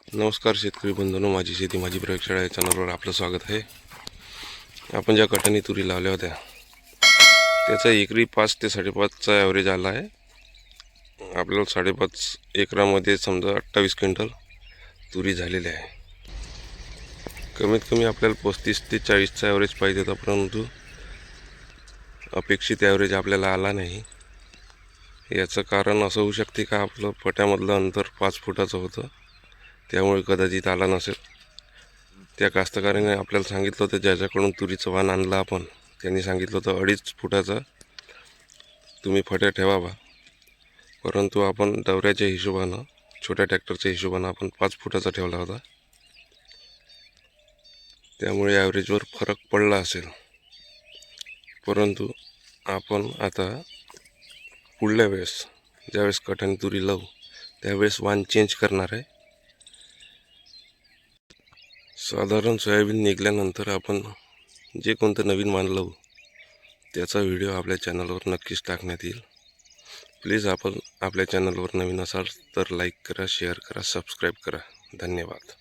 नमस्कार शेतकरी बंधूंनो, माझी शेती माझी प्रयोगशाळा या चॅनलवर आपलं स्वागत आहे. आपण ज्या कटाने तुरी लावल्या होत्या त्याचा एकरी 5 ते 5.5चा ॲव्हरेज आला आहे. आपल्याला 5.5 एकरामध्ये समजा 28 क्विंटल तुरी झालेली आहे. कमीत कमी आपल्याला 35 ते 40चा ॲव्हरेज पाहिजे होता, परंतु अपेक्षित ॲव्हरेज आपल्याला आला नाही. याचं कारण असं होऊ शकते का आपलं पट्यामधलं अंतर 5 फुटाचं होतं, त्यामुळे कदाचित आला नसेल. त्या कास्तकाराने आपल्याला सांगितलं होतं, ज्याच्याकडून तुरीचं वाण आणलं आपण, त्यांनी सांगितलं होतं 2.5 फुटाचा तुम्ही फट्या ठेवावा. परंतु आपण डवऱ्याच्या हिशोबानं, छोट्या ट्रॅक्टरच्या हिशोबानं आपण 5 फुटाचा ठेवला होता, त्यामुळे ॲव्हरेजवर फरक पडला असेल. परंतु आपण आता पुढल्या वेळेस ज्यावेळेस कटाने तुरी लावू त्यावेळेस वाण चेंज करणार आहे. साधारण सोयाबीन निघाल्यानंतर आपण जे कोणतं नवीन वाण लावू त्याचा व्हिडिओ आपल्या चॅनलवर नक्कीच टाकण्यात येईल. प्लीज आपण आपल्या चॅनलवर नवीन असाल तर लाईक करा, शेअर करा, सबस्क्राईब करा. धन्यवाद.